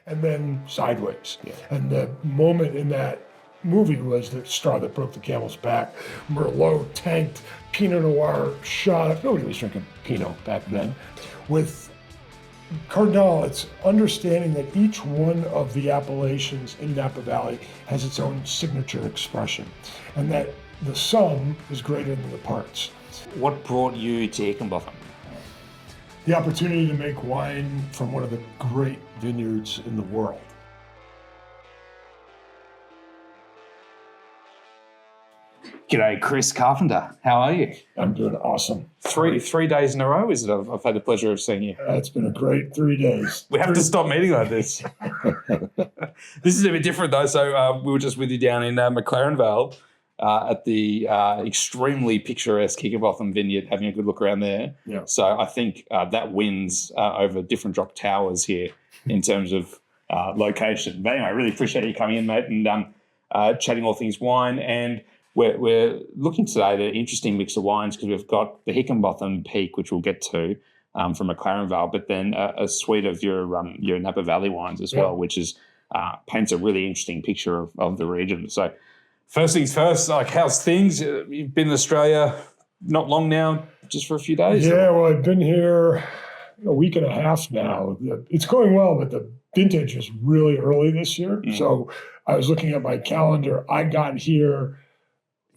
and then sideways. Yeah. And the moment in that movie was the straw that broke the camel's back. Merlot tanked, Pinot Noir shot. Nobody was drinking Pinot back then. With Cardinale, it's understanding that each one of the appellations in Napa Valley has its own signature expression, and that the sum is greater than the parts. What brought you to Hickinbotham? The opportunity to make wine from one of the great vineyards in the world. G'day, Chris Carpenter. How are you? I'm doing awesome. Three days in a row, is it? I've had the pleasure of seeing you. It's been a great 3 days. We have to stop meeting like this. This is a bit different though. So we were just with you down in McLaren Vale at the extremely picturesque Hickinbotham Vineyard, having a good look around there. Yeah. So I think that wins over different drop towers here in terms of location. But anyway, I really appreciate you coming in, mate, and chatting all things wine. And we're looking today at an interesting mix of wines because we've got the Hickinbotham Peak, which we'll get to, from McLaren Vale, but then a suite of your Napa Valley wines as well, which is paints a really interesting picture of the region. So first things first, like how's things? You've been in Australia not long now, just for a few days? Yeah, well, I've been here a week and a half now. It's going well, but the vintage is really early this year. Mm. So I was looking at my calendar. I got here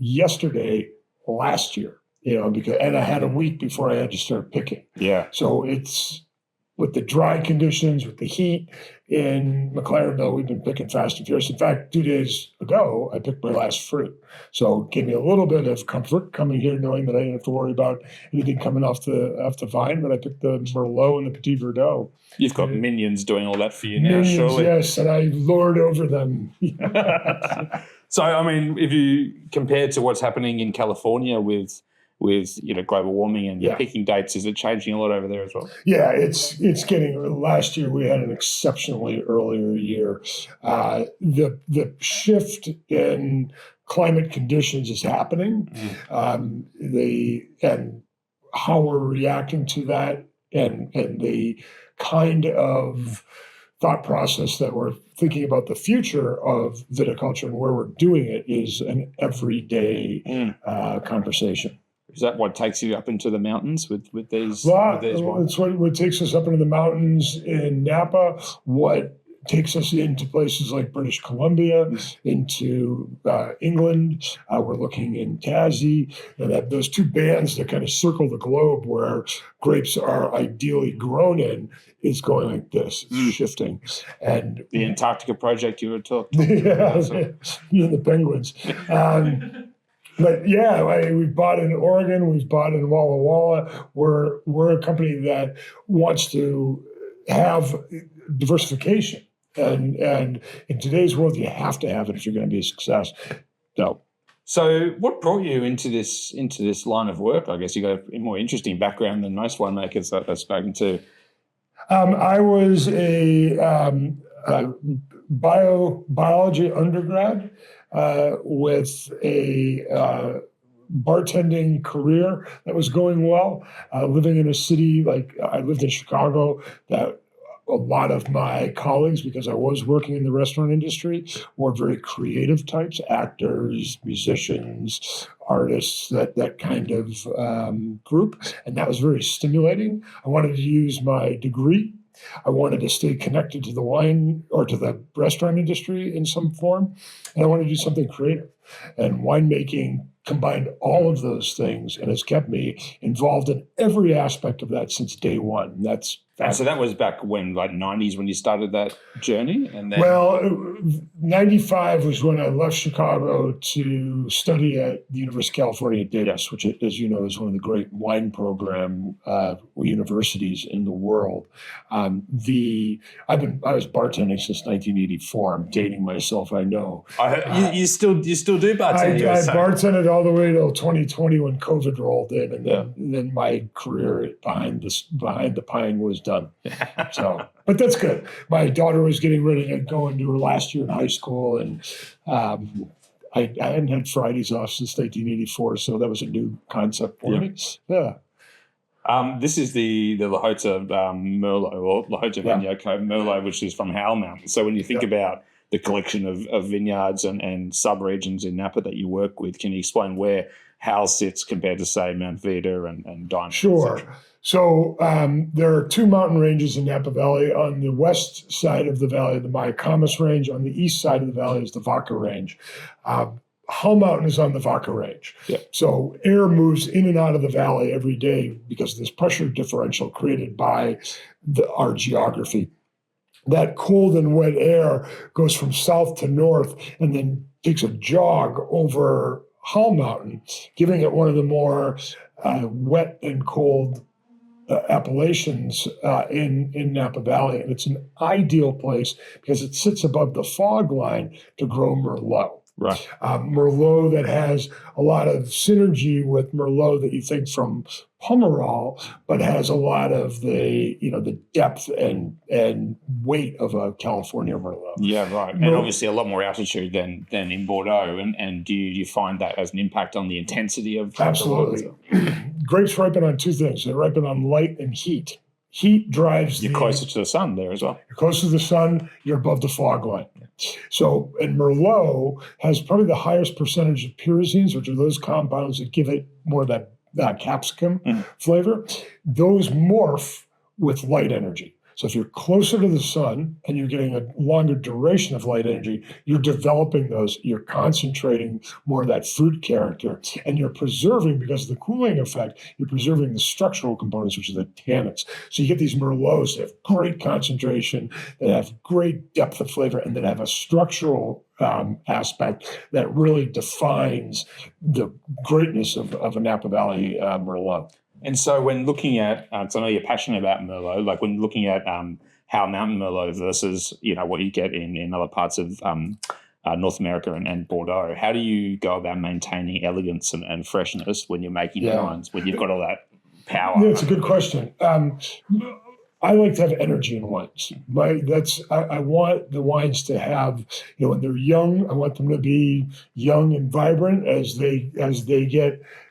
yesterday last year, and I had a week before I had to start picking. Yeah. So it's with the dry conditions, with the heat in McLaren Vale, we've been picking fast and furious. In fact, 2 days ago, I picked my last fruit. So it gave me a little bit of comfort coming here, knowing that I didn't have to worry about anything coming off the vine. But I picked the Merlot and the Petit Verdot. You've got minions doing all that for you now, minions, surely. Yes, and I lord over them. So, I mean, if you compare to what's happening in California with global warming and your picking dates, is it changing a lot over there as well? Yeah, it's getting. Last year we had an exceptionally earlier year. The shift in climate conditions is happening. And how we're reacting to that, and the kind of thought process that we're thinking about the future of viticulture and where we're doing it is an everyday conversation. Is that what takes you up into the mountains with these? It's what takes us up into the mountains in Napa, what takes us into places like British Columbia, into England. We're looking in Tassie, and that those two bands that kind of circle the globe where grapes are ideally grown in is going like this, it's shifting. And the Antarctica project you were talking about. Yeah, the penguins. But yeah, we've bought in Oregon, we've bought in Walla Walla. We're a company that wants to have diversification. And in today's world, you have to have it if you're going to be a success. So what brought you into this line of work? I guess you got a more interesting background than most winemakers that I've spoken to. I was a biology undergrad with a bartending career that was going well. Living in a city like I lived in Chicago, that a lot of my colleagues, because I was working in the restaurant industry, were very creative types, actors, musicians, artists, that kind of group. And that was very stimulating. I wanted to use my degree. I wanted to stay connected to the wine or to the restaurant industry in some form. And I wanted to do something creative. And winemaking combined all of those things and has kept me involved in every aspect of that since day one. And so that was back when, like 90s, when you started that journey? And then... Well, 95 was when I left Chicago to study at the University of California at Davis, which, as you know, is one of the great wine program universities in the world. I was bartending since 1984. I'm dating myself, I know. You still do bartending? I bartended all the way till 2020 when COVID rolled in, and then my career behind the pine was done. So, but that's good. My daughter was getting ready to go into her last year in high school, and I hadn't had Fridays off since 1984, so that was a new concept for me. Yeah. This is the Lokoya Merlot, or Lokoya Vineyard Merlot, which is from Howell Mountain. So when you think about the collection of vineyards and sub-regions in Napa that you work with, can you explain where Howell sits compared to, say, Mount Veeder and Diamond? Sure. So there are two mountain ranges in Napa Valley. On the west side of the valley, the Mayacamas Range. On the east side of the valley is the Vaca Range. Howell Mountain is on the Vaca Range. Yep. So air moves in and out of the valley every day because of this pressure differential created by our geography. That cold and wet air goes from south to north and then takes a jog over Howell Mountain, giving it one of the more wet and cold appellations in Napa Valley. And it's an ideal place because it sits above the fog line to grow Merlot. Right. Merlot that has a lot of synergy with Merlot that you think from Pomerol, but has a lot of the depth and weight of a California Merlot. Yeah, right. And obviously a lot more altitude than in Bordeaux. And do you find that as an impact on the intensity of Absolutely. Grapes ripen on two things. They ripen on light and heat. Heat drives You're closer to the sun there as well. You're closer to the sun, you're above the fog line. So, and Merlot has probably the highest percentage of pyrazines, which are those compounds that give it more of that capsicum flavor. Those morph with light energy. So if you're closer to the sun and you're getting a longer duration of light energy, you're developing those, you're concentrating more of that fruit character, and you're preserving, because of the cooling effect, you're preserving the structural components, which are the tannins. So you get these Merlots that have great concentration, that have great depth of flavor, and that have a structural aspect that really defines the greatness of a Napa Valley Merlot. And so when looking at, so I know you're passionate about Merlot, like when looking at Howell Mountain Merlot versus, what you get in other parts of North America and Bordeaux, how do you go about maintaining elegance and freshness when you're making wines, when you've got all that power? Yeah, it's a good question. I like to have energy in wines. I want the wines to have, when they're young, I want them to be young and vibrant as they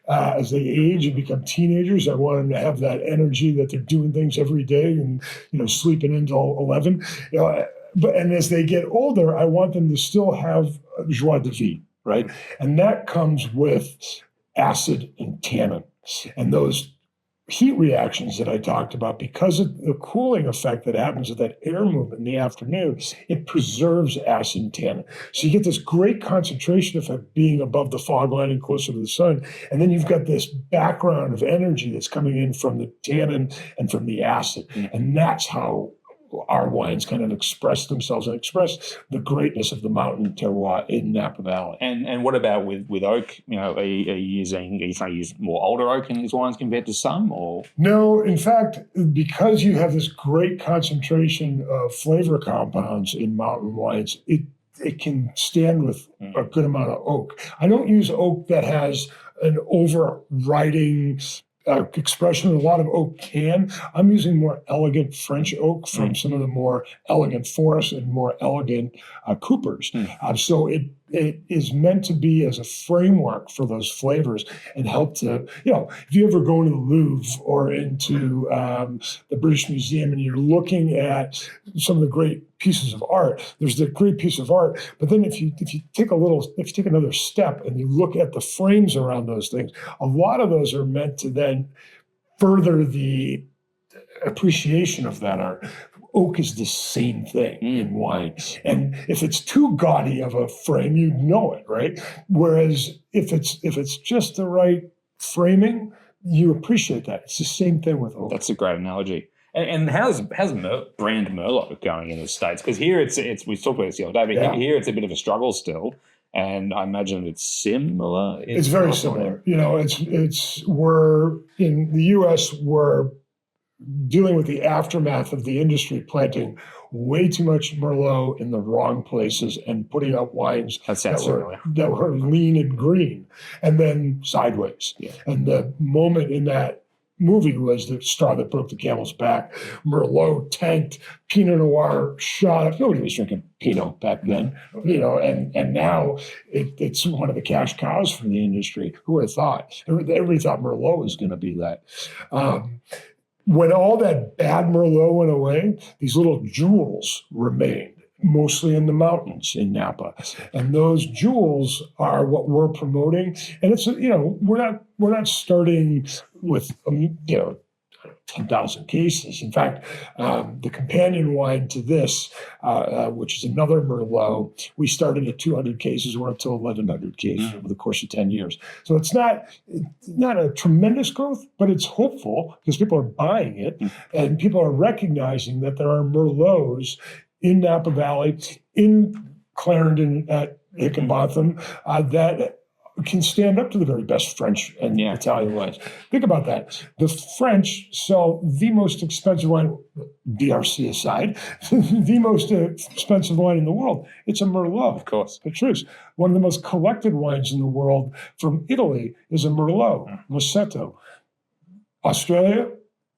age and become teenagers. I want them to have that energy that they're doing things every day and sleeping until 11. And as they get older, I want them to still have joie de vivre, right? And that comes with acid and tannin, and those heat reactions that I talked about, because of the cooling effect that happens with that air movement in the afternoon, it preserves acid and tannin. So you get this great concentration effect being above the fog line and closer to the sun. And then you've got this background of energy that's coming in from the tannin and from the acid. And that's how our wines kind of express themselves and express the greatness of the mountain terroir in Napa Valley. And what about with oak? Are you trying to use more older oak in these wines compared to some, or? No, in fact, because you have this great concentration of flavor compounds in mountain wines, it can stand with a good amount of oak. I don't use oak that has an overriding expression. A lot of oak can. I'm using more elegant French oak from some of the more elegant forests and more elegant coopers. So it is meant to be as a framework for those flavors and help to, if you ever go into the Louvre or into the British Museum and you're looking at some of the great pieces of art, there's the great piece of art, but then if you take another step and you look at the frames around those things, a lot of those are meant to then further the appreciation of that art. Oak is the same thing in wine. And if it's too gaudy of a frame, you know it, right? Whereas if it's just the right framing, you appreciate that. It's the same thing with oak. That's a great analogy. And how's brand Merlot going in the States? Because here it's we talked about this the other day, but here it's a bit of a struggle still. And I imagine it's similar. It's very similar. We're in the U.S. we're dealing with the aftermath of the industry planting way too much Merlot in the wrong places and putting out wines that were lean and green, and then sideways. Yeah. And the moment in that movie was the straw that broke the camel's back. Merlot tanked, Pinot Noir shot up. Nobody was drinking Pinot back then, and now it's one of the cash cows for the industry. Who would have thought? Everybody thought Merlot was going to be that. When all that bad Merlot went away, these little jewels remained, mostly in the mountains in Napa. And those jewels are what we're promoting. And it's, we're not starting with, 10,000 cases. In fact, the companion wine to this, which is another Merlot, we started at 200 cases. We're up to 1,100 cases over the course of 10 years. So it's not a tremendous growth, but it's hopeful because people are buying it and people are recognizing that there are Merlots in Napa Valley, in Clarendon at Hickinbotham, that can stand up to the very best French and Italian wines. Think about that. The French sell the most expensive wine, DRC aside, the most expensive wine in the world. It's a Merlot. Of course. The truth. One of the most collected wines in the world from Italy is a Merlot, Mossetto. Australia,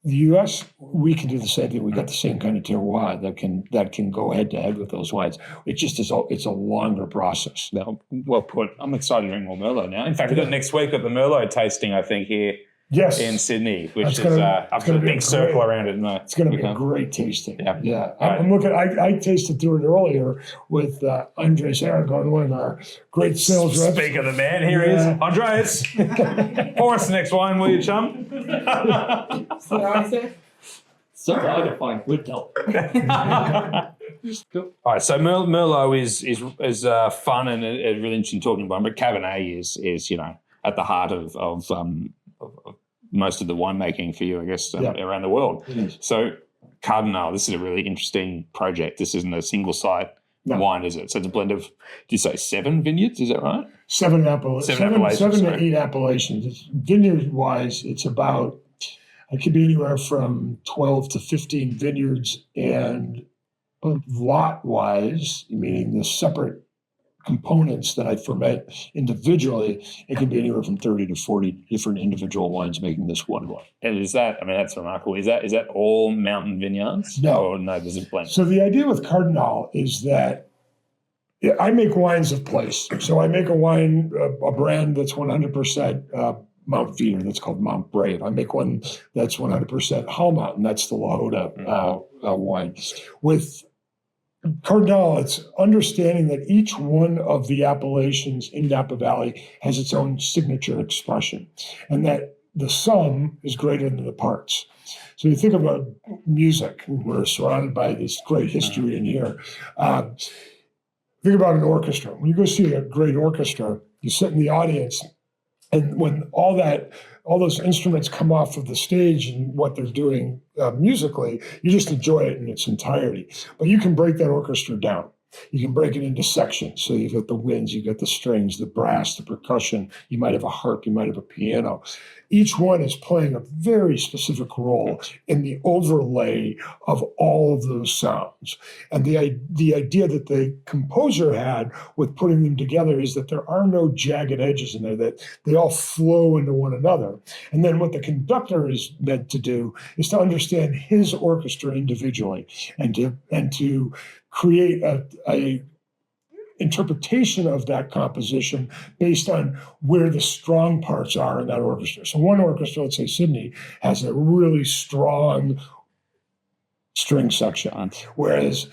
the U.S., we can do the same thing. We got the same kind of terroir that can go head to head with those wines. It just is. It's a longer process. Well put. I'm excited to drink more Merlot now. In fact, we've got next week at the Merlot tasting, I think, here in Sydney, which I've got a big circle around it. It's going to be a great tasting. Yeah. I'm looking. I tasted through it earlier with Andres Aragon, one of our great sales reps. Speak of the man, here he is. Andres, pour us the next wine, will you, chum? So I can find good help. All right, so Merlot is fun and really interesting talking about, but Cabernet is at the heart of most of the winemaking for you, I guess, around the world. So Cardinale, this is a really interesting project. This isn't a single site wine, is it? So it's a blend of, did you say 7 vineyards? Is that right? 7 to 8 appellations. Vineyard-wise, it's about, it could be anywhere from 12 to 15 vineyards, and lot-wise, meaning the separate components that I ferment individually, it can be anywhere from 30 to 40 different individual wines making this one wine. And is that, that's remarkable. Is that all mountain vineyards? No. Or no, there's a blend? So the idea with Cardinale is that I make wines of place. So I make a wine, a brand that's 100% Mount Veeder, that's called Mount Brave. I make one that's 100% Howell, that's the Lokoya wine. With Cardinale, it's understanding that each one of the appellations in Napa Valley has its own signature expression, and that the sum is greater than the parts. So you think about music, we're surrounded by this great history in here. Think about an orchestra. When you go see a great orchestra, you sit in the audience, and when all those instruments come off of the stage and what they're doing musically, you just enjoy it in its entirety. But you can break that orchestra down. You can break it into sections. So you've got the winds, you've got the strings, the brass, the percussion. You might have a harp, you might have a piano. Each one is playing a very specific role in the overlay of all of those sounds. And the idea that the composer had with putting them together is that there are no jagged edges in there, that they all flow into one another. And then what the conductor is meant to do is to understand his orchestra individually and to create a interpretation of that composition based on where the strong parts are in that orchestra. So one orchestra, let's say Sydney, has a really strong string section, whereas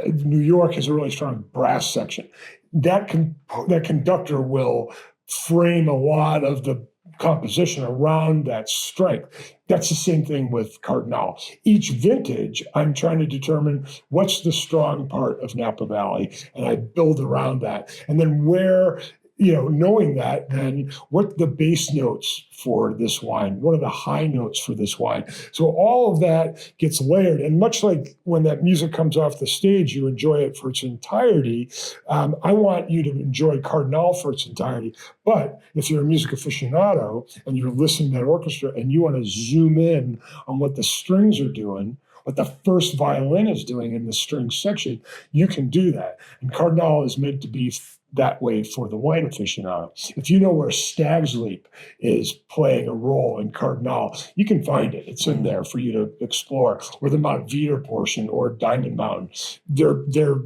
New York has a really strong brass section. That conductor will frame a lot of the composition around that strength. That's the same thing with Cardinale. Each vintage, I'm trying to determine what's the strong part of Napa Valley, and I build around that. And then where, knowing that, then what the base notes for this wine, what are the high notes for this wine? So all of that gets layered. And much like when that music comes off the stage, you enjoy it for its entirety. I want you to enjoy Cardinale for its entirety. But if you're a music aficionado and you're listening to that orchestra and you want to zoom in on what the strings are doing, what the first violin is doing in the string section, you can do that. And Cardinale is meant to be that way for the wine aficionado. If you know where Stag's Leap is playing a role in Cardinale, you can find it. It's in there for you to explore. Or the Mount Veeder portion or Diamond Mountain. They're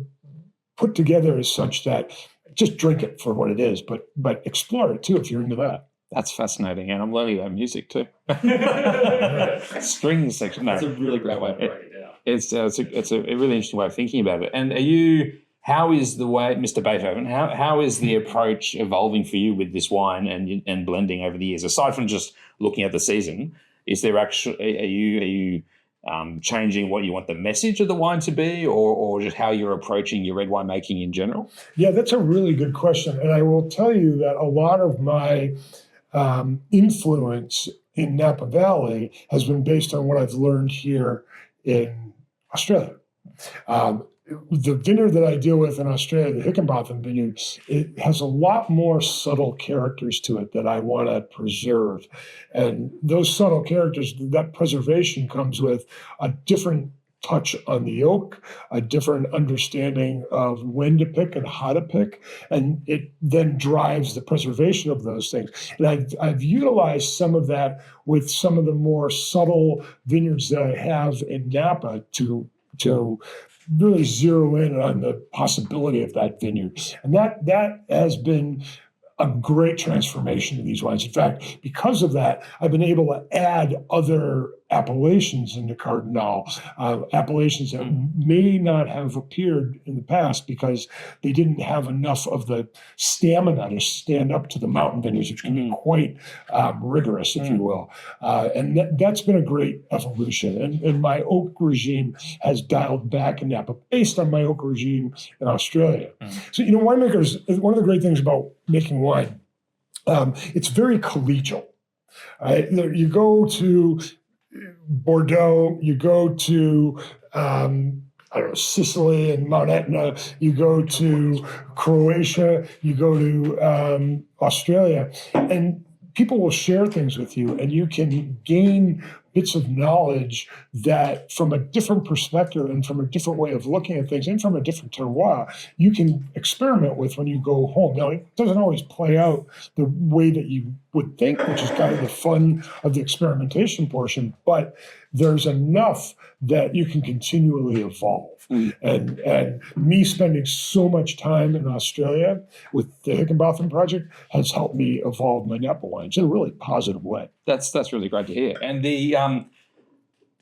put together as such that just drink it for what it is, but explore it too if you're into that. That's fascinating, and I'm learning about music too. String section. No, That's a really great way to break it down. it's a really interesting way of thinking about it. And how is the way, Mr. Beethoven? How is the approach evolving for you with this wine and blending over the years? Aside from just looking at the season, is there actually are you changing what you want the message of the wine to be, or just how you're approaching your red wine making in general? Yeah, that's a really good question. And I will tell you that a lot of my influence in Napa Valley has been based on what I've learned here in Australia. The vineyard that I deal with in Australia, the Hickinbotham Vineyard, it has a lot more subtle characters to it that I want to preserve. And those subtle characters, that preservation comes with a different touch on the oak, a different understanding of when to pick and how to pick, and it then drives the preservation of those things. And I've utilized some of that with some of the more subtle vineyards that I have in Napa to really zero in on the possibility of that vineyard. And that has been a great transformation to these wines. In fact, because of that, I've been able to add other appellations into Cardinale, appellations that may not have appeared in the past because they didn't have enough of the stamina to stand up to the mountain vineyards, which can be quite rigorous, if you will. And that's been a great evolution. And my oak regime has dialed back in Napa based on my oak regime in Australia. So, winemakers, one of the great things about making wine, it's very collegial. You go to Bordeaux, you go to Sicily and Mount Etna, you go to Croatia, you go to Australia, and people will share things with you, and you can gain bits of knowledge that from a different perspective and from a different way of looking at things and from a different terroir, you can experiment with when you go home. Now, it doesn't always play out the way that you would think, which is kind of the fun of the experimentation portion, but there's enough that you can continually evolve. And me spending so much time in Australia with the Hickinbotham project has helped me evolve my Napa wines in a really positive way. That's really great to hear. And the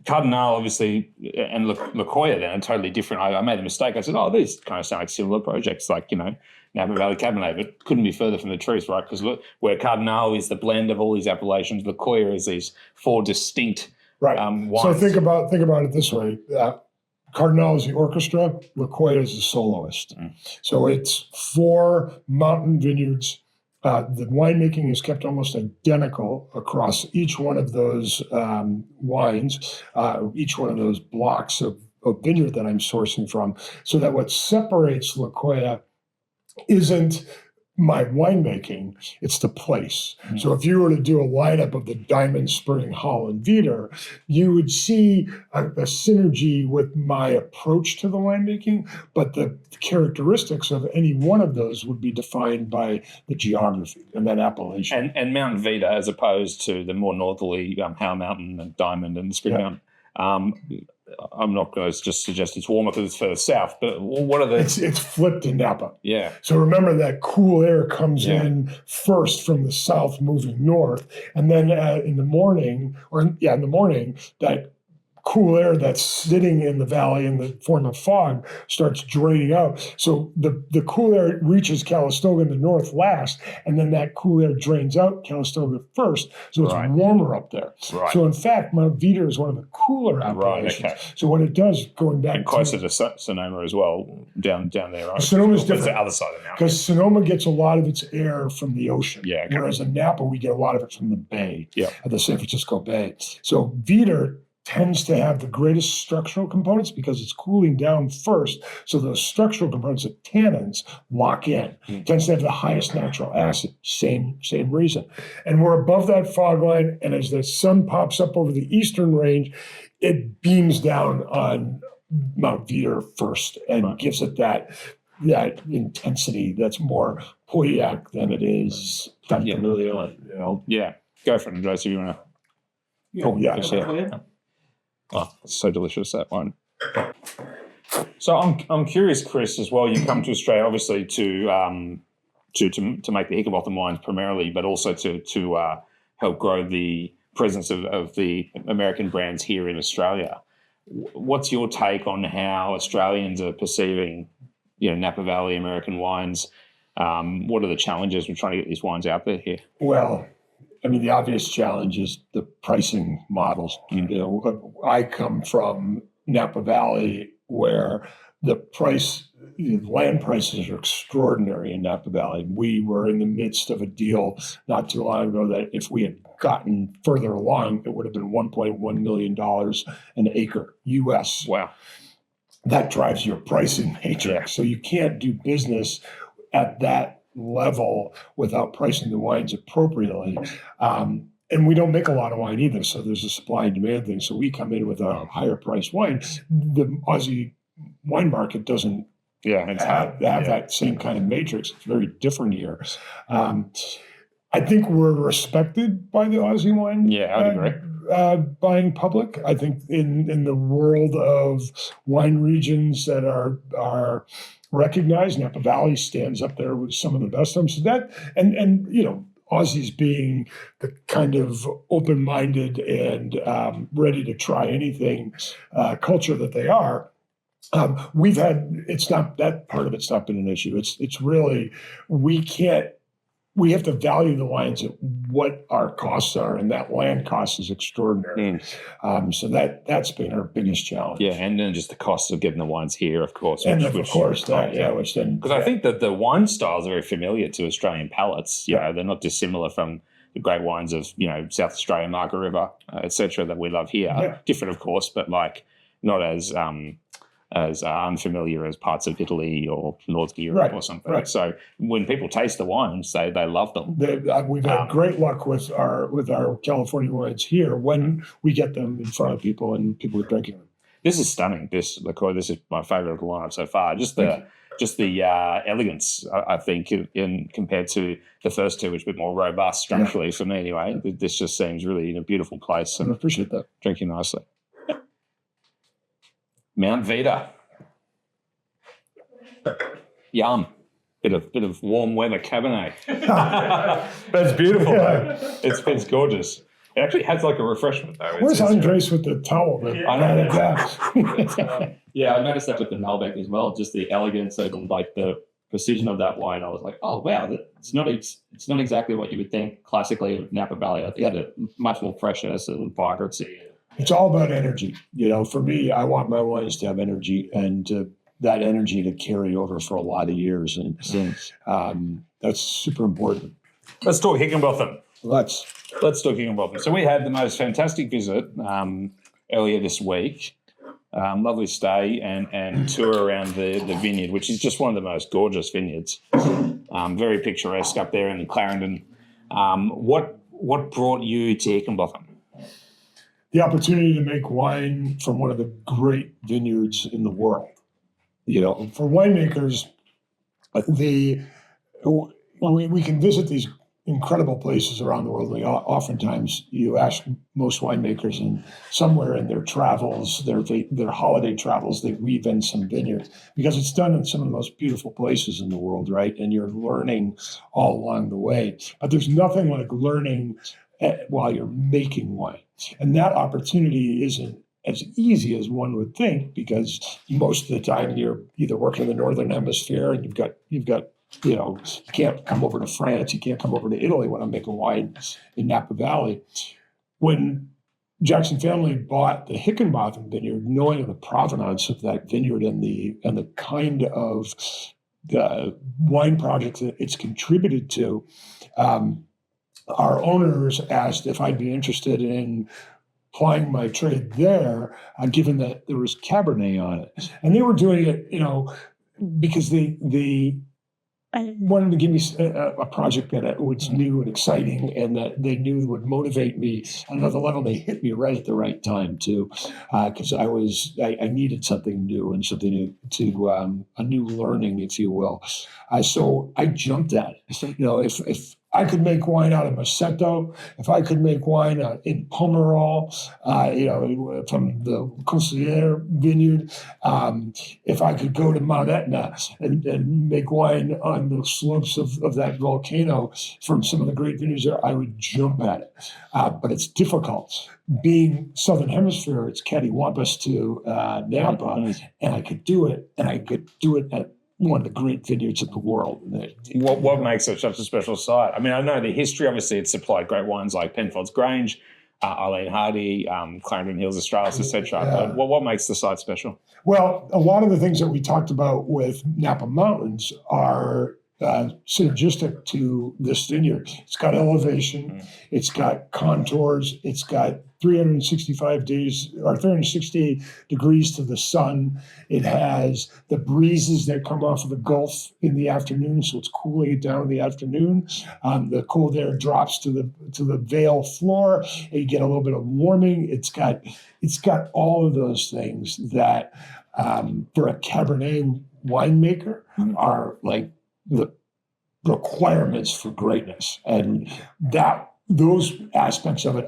Cardinale, obviously, and Lokoya then are totally different. I made a mistake. I said, these kind of sound like similar projects, like, Napa Valley Cabernet, but couldn't be further from the truth, right? Because where Cardinale is the blend of all these appellations, Lokoya is these four distinct wines. So think about it this way. Cardinale is the orchestra, Lokoya is the soloist. So it's 4 mountain vineyards. The winemaking is kept almost identical across each one of those wines, each one of those blocks of vineyard that I'm sourcing from, so that what separates Lokoya isn't my winemaking, it's the place. So if you were to do a lineup of the Diamond, Spring, Howell, and Veeder, you would see a synergy with my approach to the winemaking, but the characteristics of any one of those would be defined by the geography and that appellation. And Mount Veeder, as opposed to the more northerly Howell Mountain and Diamond and Spring Mountain. I'm not going to just suggest it's warmer because it's further south, but what are the... It's flipped in Napa. Yeah. So remember that cool air comes in first from the south moving north, and then in the morning, that cool air that's sitting in the valley in the form of fog starts draining out. So the cool air reaches Calistoga in the north last, and then that cool air drains out Calistoga first. So it's warmer up there. Right. So in fact, Mount Veeder is one of the cooler appellations. Right, okay. So what it does, going back and closer to Sonoma as well, down there. Right? Sonoma's different. It's the other side of the mountain. Because Sonoma gets a lot of its air from the ocean. Yeah, okay. Whereas in Napa, we get a lot of it from the bay, at the San Francisco Bay. So Veeder tends to have the greatest structural components because it's cooling down first. So those structural components of tannins lock in. Tends to have the highest natural acid. Same reason. And we're above that fog line, and as the sun pops up over the eastern range, it beams down on Mount Veeder first and gives it that intensity that's more Pauillac than it is Familiar. Yeah, go for it, Joyce, if you want to. Oh, it's so delicious, that one. So I'm curious, Chris, as well. You come to Australia obviously to make the Hickinbotham wines primarily, but also to help grow the presence of the American brands here in Australia. What's your take on how Australians are perceiving, Napa Valley American wines? What are the challenges with trying to get these wines out there here? Well, I mean, the obvious challenge is the pricing models. I come from Napa Valley, where the land prices are extraordinary in Napa Valley. We were in the midst of a deal not too long ago that if we had gotten further along, it would have been $1.1 million an acre US. Wow. That drives your pricing matrix. Yeah. So you can't do business at that level without pricing the wines appropriately. And we don't make a lot of wine either, so there's a supply and demand thing. So we come in with a higher priced wine. The Aussie wine market doesn't have that same kind of matrix. It's very different here. I think we're respected by the Aussie wine I'd agree. buying public. I think in the world of wine regions that are recognized, Napa Valley stands up there with some of the best of them. So that and Aussies being the kind of open-minded and ready to try anything culture that they are, it's not that part of it's not been an issue. It's really we have to value the wines at what our costs are, and that land cost is extraordinary. So that's been our biggest challenge. Yeah, and then just the cost of getting the wines here, of course. Because I think that the wine styles are very familiar to Australian palates. They're not dissimilar from the great wines of South Australia, Margaret River, etc. that we love here. Yeah. Different, of course, but not as unfamiliar as parts of Italy or North Europe or something. Right. So when people taste the wines, they love them. We've had great luck with our California wines here when we get them in front of people and people are drinking them. This is stunning. This Lokoya, this is my favorite lineup so far. Just the elegance, I think, in compared to the first two, which are a bit more robust structurally for me anyway. This just seems really in a beautiful place. I appreciate that. Drinking nicely. Mount Veeder. Yum. Bit of warm weather Cabernet. That's beautiful, though. It's gorgeous. It actually has like a refreshment, though. Where's Andres with the towel? I know that. I noticed that with the Malbec as well, just the elegance and like the precision of that wine. I was like, oh wow, it's not exactly what you would think classically of Napa Valley. I think it had a much more freshness and vibrancy. It's all about energy. For me, I want my wines to have energy and that energy to carry over for a lot of years. And that's super important. Let's talk Hickinbotham. Let's talk Hickinbotham. So we had the most fantastic visit earlier this week. Lovely stay and tour around the vineyard, which is just one of the most gorgeous vineyards. Very picturesque up there in Clarendon. What brought you to Hickinbotham? The opportunity to make wine from one of the great vineyards in the world. For winemakers, we can visit these incredible places around the world. Oftentimes, you ask most winemakers, and somewhere in their travels, their holiday travels, they weave in some vineyards because it's done in some of the most beautiful places in the world, right? And you're learning all along the way. But there's nothing like learning while you're making wine. And that opportunity isn't as easy as one would think because most of the time you're either working in the Northern Hemisphere and you've got you can't come over to France, you can't come over to Italy when I'm making wine in Napa Valley. When Jackson family bought the Hickinbotham vineyard, knowing the provenance of that vineyard and the kind of the wine project that it's contributed to, our owners asked if I'd be interested in applying my trade there, given that there was Cabernet on it. And they were doing it, because wanted to give me a project that was new and exciting and that they knew would motivate me on another level. They hit me right at the right time too, because I needed something new and something new to a new learning, if you will. So I jumped at it. You know, if I could make wine out of Maceto, if I could make wine in Pomerol, from the Conseillère vineyard, if I could go to Mount Etna and make wine on the slopes of that volcano from some of the great vineyards there, I would jump at it. But it's difficult. Being Southern Hemisphere, it's cattywampus to Napa, and I could do it, and I could do it at one of the great vineyards in the world. What makes it such a special site? I mean, I know the history. Obviously, it's supplied great wines like Penfolds Grange, Eileen Hardy, Clarendon Hills, Australis, etc. But what makes the site special? Well, a lot of the things that we talked about with Napa Mountains are synergistic to this vineyard. It's got elevation, it's got contours, it's got 365 days or 360 degrees to the sun. It has the breezes that come off of the Gulf in the afternoon, so it's cooling it down in the afternoon. The cold air drops to the Vale floor, and you get a little bit of warming. It's got all of those things that for a Cabernet winemaker are like the requirements for greatness, and those aspects of it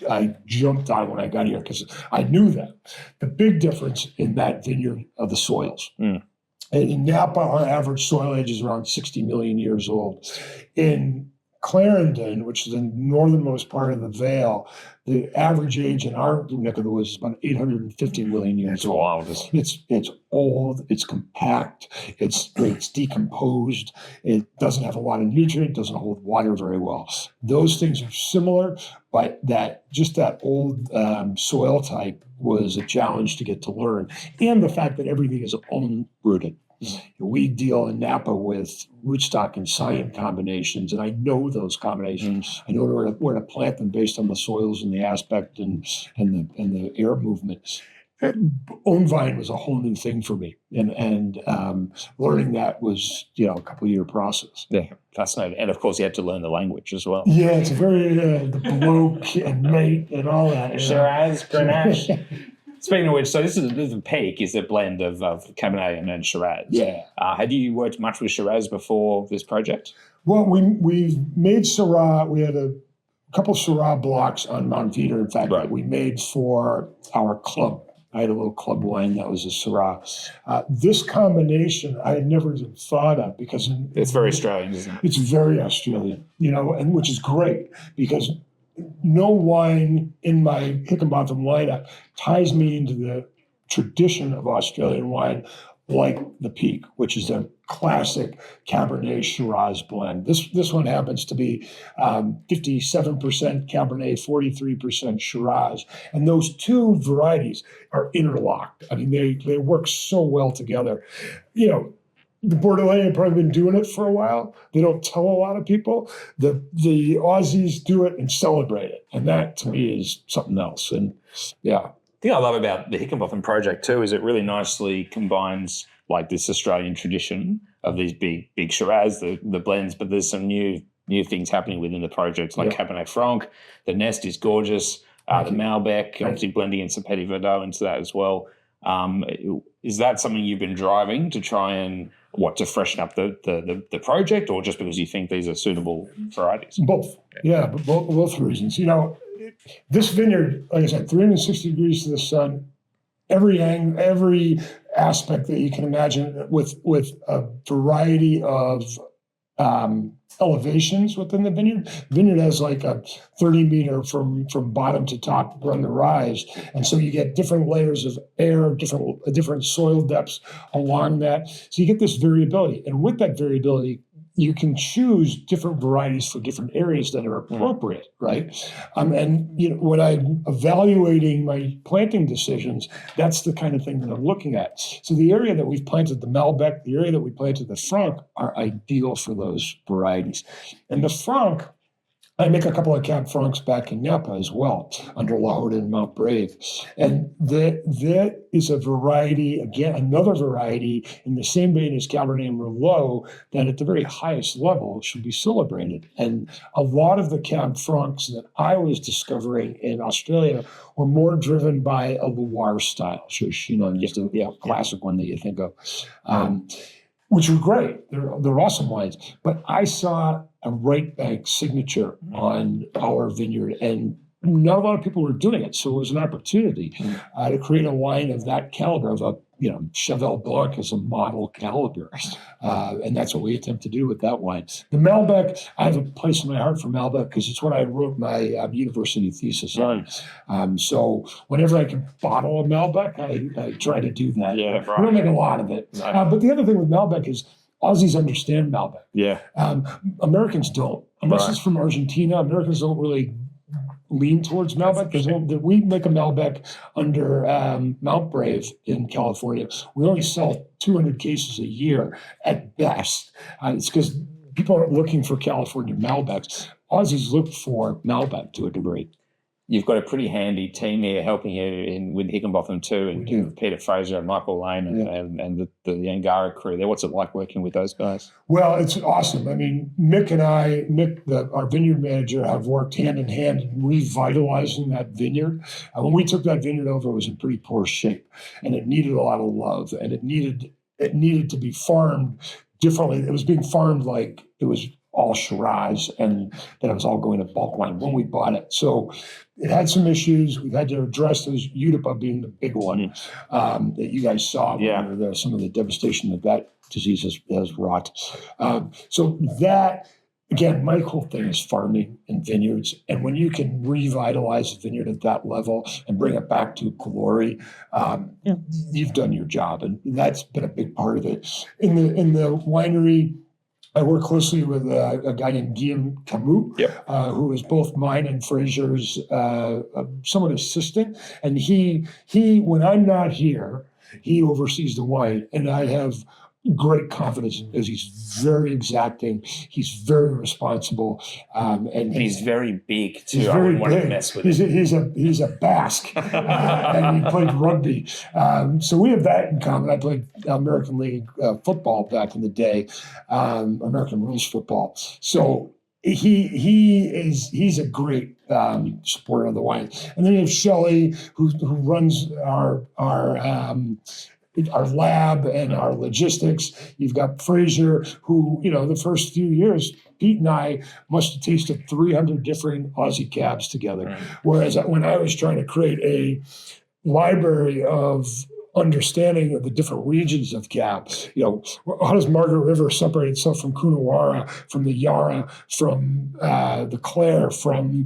I jumped on when I got here because I knew that. The big difference in that vineyard are the soils. And in Napa, our average soil age is around 60 million years old. In Clarendon, which is the northernmost part of the Vale, the average age in our neck of the woods is about 850 million years old. Wow. It's old, it's compact, it's decomposed, it doesn't have a lot of nutrient, doesn't hold water very well. Those things are similar, but that old soil type was a challenge to get to learn. And the fact that everything is unrooted. We deal in Napa with rootstock and scion combinations, and I know those combinations. I know where to plant them based on the soils and the aspect and the air movement. Own vine was a whole new thing for me, and learning that was a couple of year process. Yeah, fascinating. And of course, you had to learn the language as well. Yeah, it's a very the bloke and mate and all that. Shiraz, Grenache. Speaking of which, so this is the peak is a blend of Cabernet and then Shiraz. Yeah. Had you worked much with Shiraz before this project? Well, we made Syrah. We had a couple Syrah blocks on Mount Veeder, in fact, that we made for our club. I had a little club wine that was a Syrah. This combination I had never even thought of because it's very Australian, isn't it? It's very Australian, and which is great because no wine in my Hickinbotham lineup ties me into the tradition of Australian wine like the Peak, which is a classic Cabernet Shiraz blend. This one happens to be 57% Cabernet, 43% Shiraz. And those two varieties are interlocked. I mean, they work so well together. The Bordelais have probably been doing it for a while. They don't tell a lot of people. The Aussies do it and celebrate it. And that, to me, is something else. And, yeah. The thing I love about the Hickinbotham project, too, is it really nicely combines, like, this Australian tradition of these big Shiraz, the blends, but there's some new things happening within the project, like Cabernet Franc. The nest is gorgeous. The Malbec, obviously blending in some Petit Verdot into that as well. Is that something you've been driving to try and to freshen up the project, or just because you think these are suitable varieties? Both. Yeah, both reasons. This vineyard, like I said, 360 degrees to the sun, every aspect that you can imagine with a variety of elevations within the vineyard. The vineyard has like a 30 meter from bottom to top run the rise. And so you get different layers of air, different soil depths along that. So you get this variability. And with that variability, you can choose different varieties for different areas that are appropriate, right? And when I'm evaluating my planting decisions, that's the kind of thing that I'm looking at. So the area that we've planted the Malbec, the area that we planted the Franc are ideal for those varieties. And the Franc, I make a couple of Cab Francs back in Napa as well, under Lokoya and Mount Brave. And that is a variety, again, another variety in the same vein as Cabernet and Merlot, that at the very highest level should be celebrated. And a lot of the Cab Francs that I was discovering in Australia were more driven by a Loire style, just a classic one that you think of, which were great. They're awesome wines. But I saw a right bank signature on our vineyard, and not a lot of people were doing it. So it was an opportunity to create a wine of that caliber, of a Cheval Blanc as a model caliber. And that's what we attempt to do with that wine. The Malbec, I have a place in my heart for Malbec because it's what I wrote my university thesis on. So whenever I can bottle a Malbec, I try to do that. Yeah, right. We don't make a lot of it. No. But the other thing with Malbec is Aussies understand Malbec. Yeah. Americans don't. Unless it's from Argentina, Americans don't really lean towards Malbec, because we make a Malbec under Mount Brave in California. We only sell 200 cases a year at best. It's because people aren't looking for California Malbecs. Aussies look for Malbec to a degree. You've got a pretty handy team here helping you with Hickinbotham too, and Peter Fraser and Michael Lane and the Angara crew there. What's it like working with those guys? Well, it's awesome. I mean, Mick and I, our vineyard manager, have worked hand in hand in revitalizing that vineyard. When we took that vineyard over, it was in pretty poor shape, and it needed a lot of love, and it needed to be farmed differently. It was being farmed like it was all Shiraz, and that it was all going to bulk wine when we bought it. So it had some issues. We've had to address those, Jota being the big one that you guys saw. Yeah. Some of the devastation that disease has wrought. So that, again, my whole thing is farming and vineyards. And when you can revitalize a vineyard at that level and bring it back to glory, you've done your job. And that's been a big part of it. In the winery, I work closely with a guy named Guillaume Camus, who is both mine and Fraser's somewhat assistant. And he, when I'm not here, he oversees the wine. And I have great confidence because he's very exacting. He's very responsible, and he's very big too. He's I very wouldn't want to big. mess with him. He's a Basque, and he played rugby. So we have that in common. I played American League football back in the day, American rules football. So he's a great supporter of the wine. And then you have Shelley, who runs our lab and our logistics. You've got Fraser, who, the first few years, Pete and I must have tasted 300 different Aussie cabs together. Right. Whereas when I was trying to create a library of understanding of the different regions of cab, how does Margaret River separate itself from Coonawarra, from the Yarra, from the Clare, from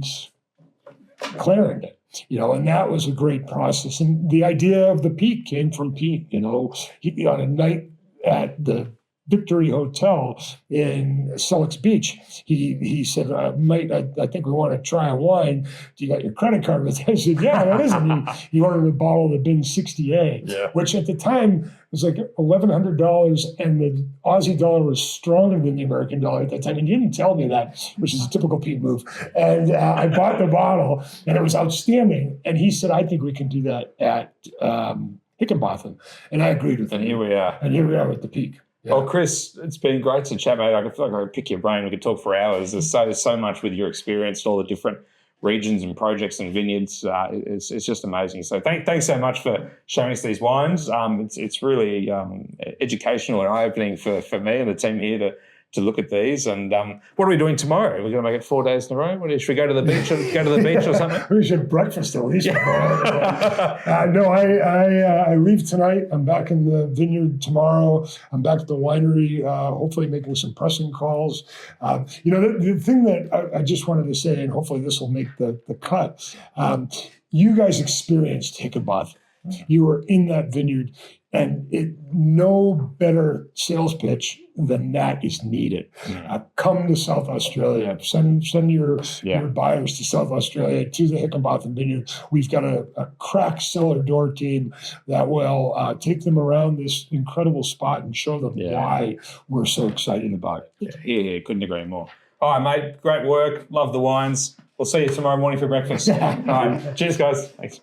Clarendon? And that was a great process. And the idea of the Peak came from Pete. He, on a night at the Victory Hotel in Soloists Beach, he said, mate, I think we want to try a wine. Do you got your credit card with it? I said, yeah, what is it? He ordered a bottle of the Bin 60A, which at the time was like $1,100, and the Aussie dollar was stronger than the American dollar at that time. And he didn't tell me that, which is a typical Pete move. And I bought the bottle, and it was outstanding. And he said, I think we can do that at Hickinbotham. And I agreed with him. And here we are. And here we are with the Peak. Yeah. Well, Chris, it's been great to chat, mate. I feel like I could pick your brain. We could talk for hours. There's so much with your experience, all the different regions and projects and vineyards. It's just amazing. So thanks so much for showing us these wines. It's really educational and eye-opening for me and the team here to look at these. And what are we doing tomorrow? We're going to make it 4 days in a row? Should we go to the beach or something? We should breakfast at least. No, I leave tonight. I'm back in the vineyard tomorrow. I'm back at the winery, hopefully making some pressing calls. The thing that I just wanted to say, and hopefully this will make the cut, you guys experienced Hickinbotham. You were in that vineyard, and no better sales pitch than that is needed. Come to South Australia. Send your buyers to South Australia, to the Hickinbotham Vineyard. We've got a crack cellar door team that will take them around this incredible spot and show them why we're so excited about it. Yeah, couldn't agree more. All right, mate. Great work. Love the wines. We'll see you tomorrow morning for breakfast. All right. Cheers, guys. Thanks.